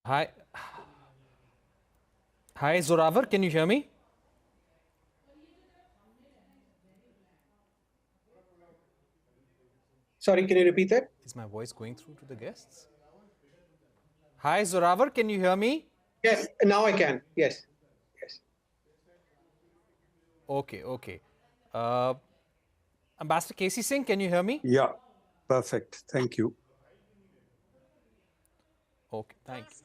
Hi. Hi, Zoravar, can you hear me? Sorry, can you repeat that? Is my voice going through to the guests? Hi, Zoravar, can you hear me? Yes, now I can. Yes. Yes. Okay. Uh, Ambassador K.C. Singh, can you hear me? Yeah, perfect. Thank you. Okay, thank you.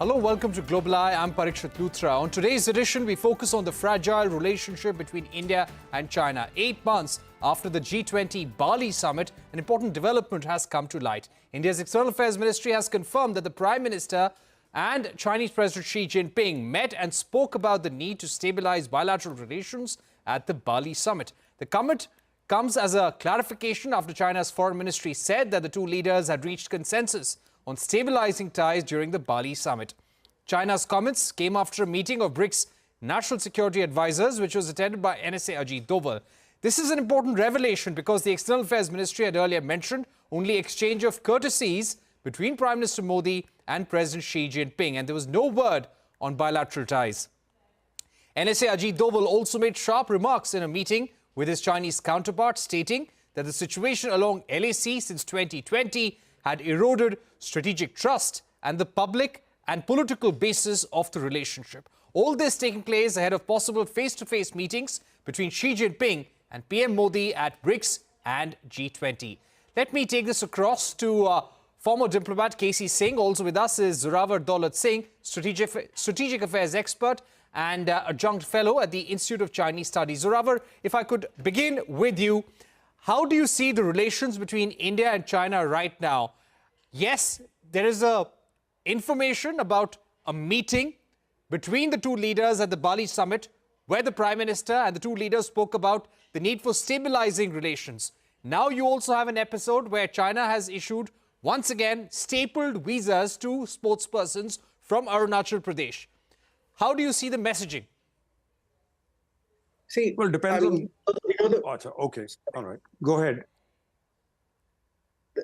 Hello, welcome to Global Eye. I'm Parikshit Luthra. On today's edition, we focus on the fragile relationship between India and China. 8 months after the G20 Bali summit, an important development has come to light. India's External Affairs Ministry has confirmed that the Prime Minister and Chinese President Xi Jinping met and spoke about the need to stabilize bilateral relations at the Bali summit. The comment comes as a clarification after China's foreign ministry said that the two leaders had reached consensus on stabilizing ties during the Bali summit. China's comments came after a meeting of BRICS national security advisors, which was attended by NSA Ajit Doval. This is an important revelation because the External Affairs Ministry had earlier mentioned only exchange of courtesies between Prime Minister Modi and President Xi Jinping, and there was no word on bilateral ties. NSA Ajit Doval also made sharp remarks in a meeting with his Chinese counterpart, stating that the situation along LAC since 2020 had eroded strategic trust and the public and political basis of the relationship. All this taking place ahead of possible face-to-face meetings between Xi Jinping and PM Modi at BRICS and G20. Let me take this across to former diplomat K.C. Singh. Also with us is Zoravar Daulat Singh, strategic affairs expert and adjunct fellow at the Institute of Chinese Studies. Zoravar, if I could begin with you, how do you see the relations between India and China right now? Yes, there is information about a meeting between the two leaders at the Bali summit where the Prime Minister and the two leaders spoke about the need for stabilizing relations. Now you also have an episode where China has issued, once again, stapled visas to sportspersons from Arunachal Pradesh. How do you see the messaging? See, Well, depends on... Okay, all right. Go ahead.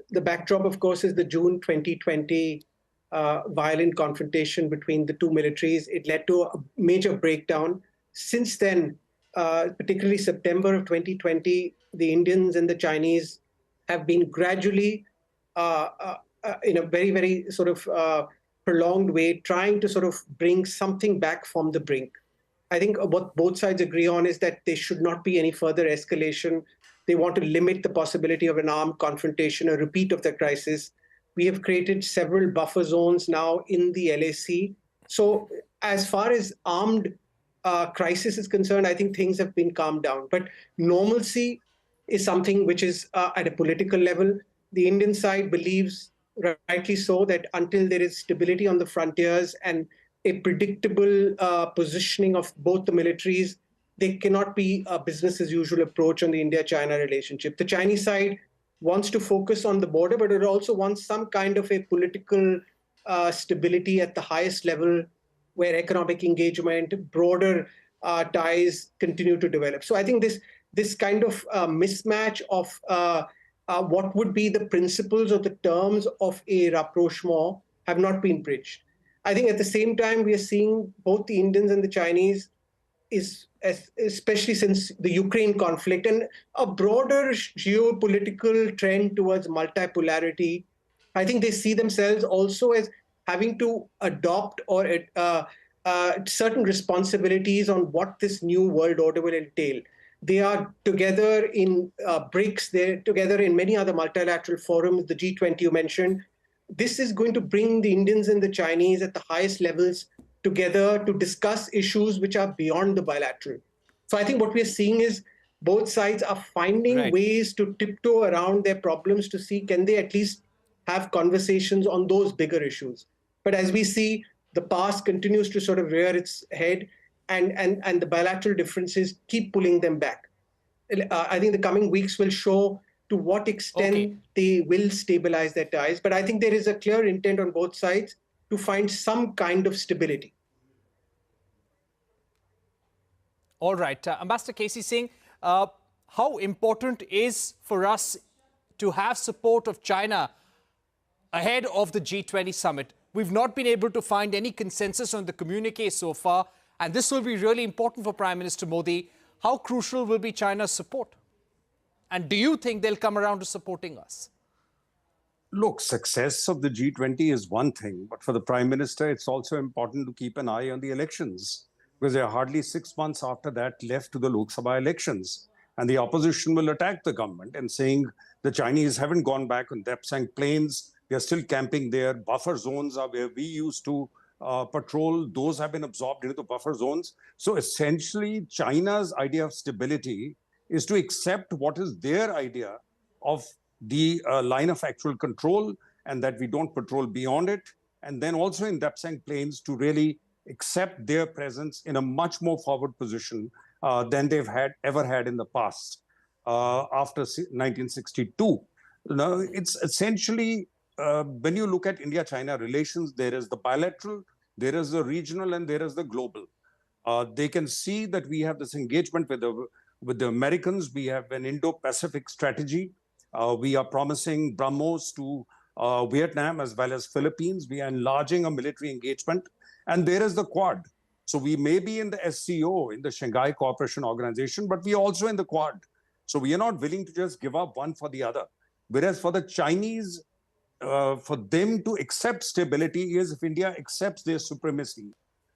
The backdrop, of course, is the June 2020 violent confrontation between the two militaries. It led to a major breakdown. Since then, particularly September of 2020, the Indians and the Chinese have been gradually, in a very, very sort of prolonged way, trying to sort of bring something back from the brink. I think what both sides agree on is that there should not be any further escalation. They want to limit the possibility of an armed confrontation, a repeat of the crisis. We have created several buffer zones now in the LAC. So as far as armed crisis is concerned, I think things have been calmed down. But normalcy is something which is at a political level. The Indian side believes, rightly so, that until there is stability on the frontiers and a predictable positioning of both the militaries, there cannot be a business as usual approach on the India-China relationship. The Chinese side wants to focus on the border, but it also wants some kind of a political stability at the highest level where economic engagement, broader ties continue to develop. So I think this kind of mismatch of what would be the principles or the terms of a rapprochement have not been bridged. I think at the same time, we are seeing both the Indians and the Chinese, especially since the Ukraine conflict and a broader geopolitical trend towards multipolarity. I think they see themselves also as having to adopt or certain responsibilities on what this new world order will entail. They are together in BRICS, they're together in many other multilateral forums, the G20 you mentioned. this is going to bring the Indians and the Chinese at the highest levels together to discuss issues which are beyond the bilateral. So I think what we're seeing is both sides are finding ways to tiptoe around their problems to see can they at least have conversations on those bigger issues. But as we see, the past continues to sort of rear its head, and the bilateral differences keep pulling them back. I think the coming weeks will show to what extent they will stabilize their ties. But I think there is a clear intent on both sides to find some kind of stability. All right. Ambassador K.C. Singh, how important is for us to have support of China ahead of the G20 summit? We've not been able to find any consensus on the communique so far, and this will be really important for Prime Minister Modi. How crucial will be China's support? And do you think they'll come around to supporting us? Look, success of the G20 is one thing, but for the Prime Minister, it's also important to keep an eye on the elections, because there are hardly 6 months after that left to the Lok Sabha elections. And the opposition will attack the government and saying the Chinese haven't gone back on Depsang plains. They are still camping there. Buffer zones are where we used to patrol. Those have been absorbed into the buffer zones. So essentially, China's idea of stability is to accept what is their idea of the line of actual control, and that we don't patrol beyond it. And then also in Depsang plains to really accept their presence in a much more forward position than they've ever had in the past after 1962. Now, it's essentially, when you look at India-China relations, there is the bilateral, there is the regional, and there is the global. They can see that we have this engagement with the Americans. We have an Indo-Pacific strategy. We are promising BrahMos to Vietnam as well as Philippines. We are enlarging a military engagement. And there is the Quad. So we may be in the SCO, in the Shanghai Cooperation Organization, but we are also in the Quad. So we are not willing to just give up one for the other. Whereas for the Chinese, for them to accept stability is if India accepts their supremacy,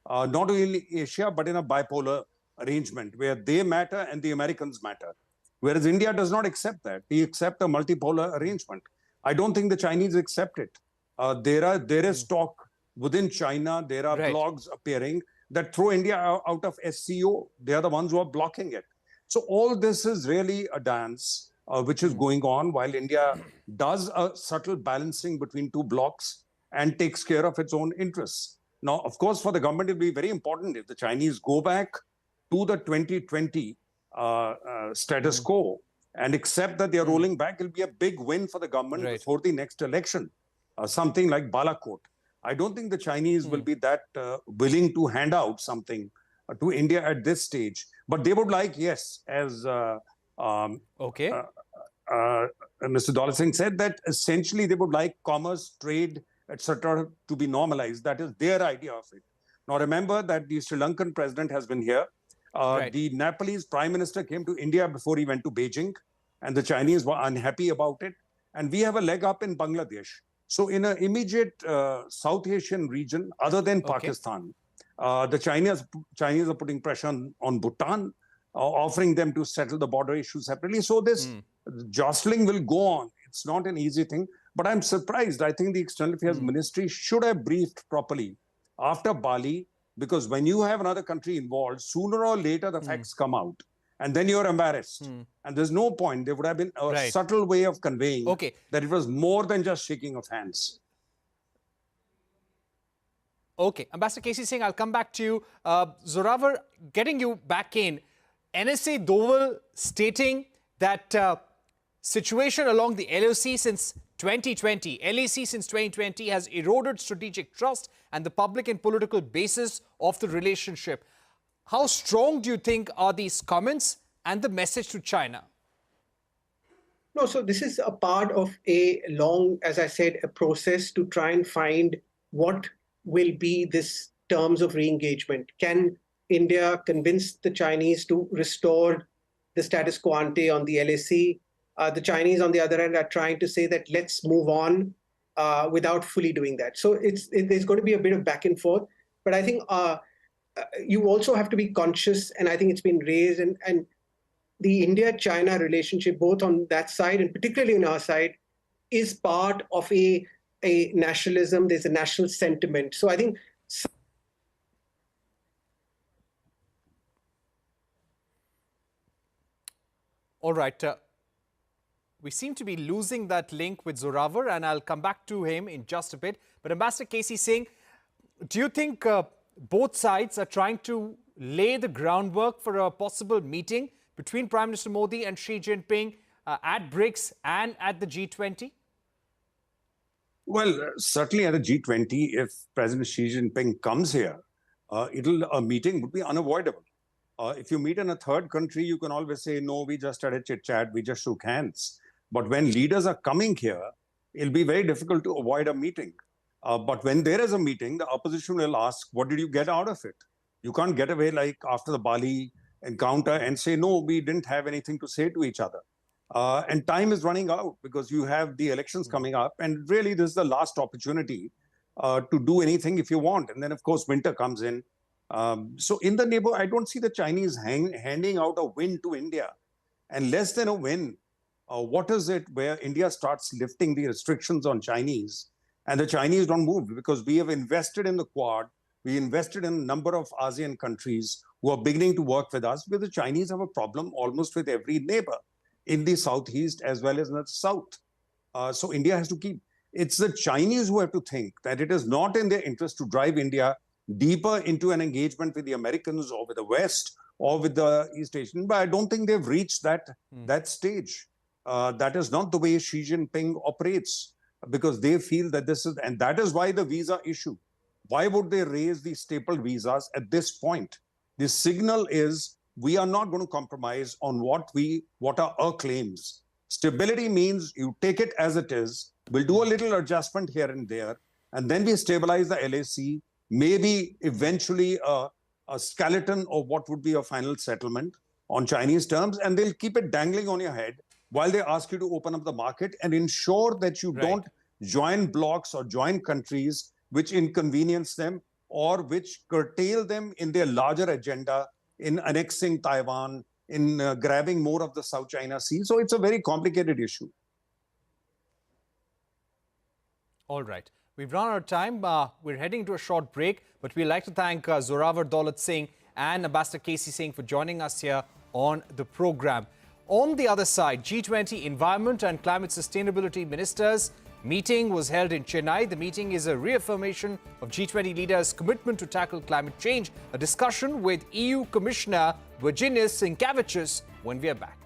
not only in Asia, but in a bipolar arrangement where they matter and the Americans matter. Whereas India does not accept that. We accept a multipolar arrangement. I don't think the Chinese accept it. There is talk within China. There are blogs appearing that throw India out of SCO. They are the ones who are blocking it. So all this is really a dance which is going on while India does a subtle balancing between two blocks and takes care of its own interests. Now, of course, for the government, it will be very important if the Chinese go back to the 2020 status quo and accept that they are rolling back. It will be a big win for the government before the next election, something like Balakot. I don't think the Chinese will be that willing to hand out something to India at this stage. But they would like, yes, as Mr. Dollar Singh said, that essentially they would like commerce, trade, etc. to be normalized. That is their idea of it. Now, remember that the Sri Lankan president has been here. The Nepalese prime minister came to India before he went to Beijing, and the Chinese were unhappy about it. And we have a leg up in Bangladesh. So in an immediate South Asian region, other than Pakistan, the Chinese are putting pressure on Bhutan, offering them to settle the border issue separately. So this jostling will go on. It's not an easy thing. But I'm surprised. I think the External Affairs Ministry should have briefed properly after Bali, because when you have another country involved, sooner or later the facts come out. And then you're embarrassed. And there's no point. There would have been a subtle way of conveying that it was more than just shaking of hands. Okay. Ambassador K.C. Singh, I'll come back to you. Zorawar, getting you back in. NSA Doval stating that situation along the LOC since 2020, LAC since 2020 has eroded strategic trust and the public and political basis of the relationship. How strong do you think are these comments and the message to China? No, so this is a part of a long, as I said, a process to try and find what will be this terms of re-engagement. Can India convince the Chinese to restore the status quo ante on the LAC? The Chinese, on the other hand, are trying to say that let's move on without fully doing that. So there's going to be a bit of back and forth. But I think you also have to be conscious, and I think it's been raised, and the India-China relationship, both on that side and particularly on our side, is part of a a nationalism, there's a national sentiment. So I think All right. We seem to be losing that link with Zorawar, and I'll come back to him in just a bit. But Ambassador Casey Singh, do you think both sides are trying to lay the groundwork for a possible meeting between Prime Minister Modi and Xi Jinping at BRICS and at the G20? Well, certainly at the G20, if President Xi Jinping comes here, a meeting would be unavoidable. If you meet in a third country, you can always say, no, we just had a chit-chat, we just shook hands. But when leaders are coming here, it'll be very difficult to avoid a meeting. But when there is a meeting, the opposition will ask, what did you get out of it? You can't get away like after the Bali encounter and say, no, we didn't have anything to say to each other. And time is running out because you have the elections coming up. And really, this is the last opportunity to do anything if you want. And then, of course, winter comes in. So in the neighborhood, I don't see the Chinese handing out a win to India. And less than a win, what is it where India starts lifting the restrictions on Chinese and the Chinese don't move? Because we have invested in the Quad, we invested in a number of ASEAN countries who are beginning to work with us, because the Chinese have a problem almost with every neighbor in the southeast as well as in the south. So India has to keep, it's the Chinese who have to think that it is not in their interest to drive India deeper into an engagement with the Americans or with the West or with the East Asian. But I don't think they've reached that stage. That is not the way Xi Jinping operates, because they feel that this is, and that is why the visa issue. Why would they raise the staple visas at this point? The signal is we are not going to compromise on what are our claims. Stability means you take it as it is. We'll do a little adjustment here and there, and then we stabilize the LAC. Maybe eventually a skeleton of what would be a final settlement on Chinese terms, and they'll keep it dangling on your head while they ask you to open up the market and ensure that you don't join blocks or join countries which inconvenience them or which curtail them in their larger agenda in annexing Taiwan, in grabbing more of the South China Sea. So it's a very complicated issue. All right. We've run out of time. We're heading to a short break, but we'd like to thank Zorawar Daulat Singh and Ambassador Casey Singh for joining us here on the program. On the other side, G20 Environment and Climate Sustainability Ministers meeting was held in Chennai. The meeting is a reaffirmation of G20 leaders' commitment to tackle climate change. A discussion with EU Commissioner Virginijus Sinkevicius when we are back.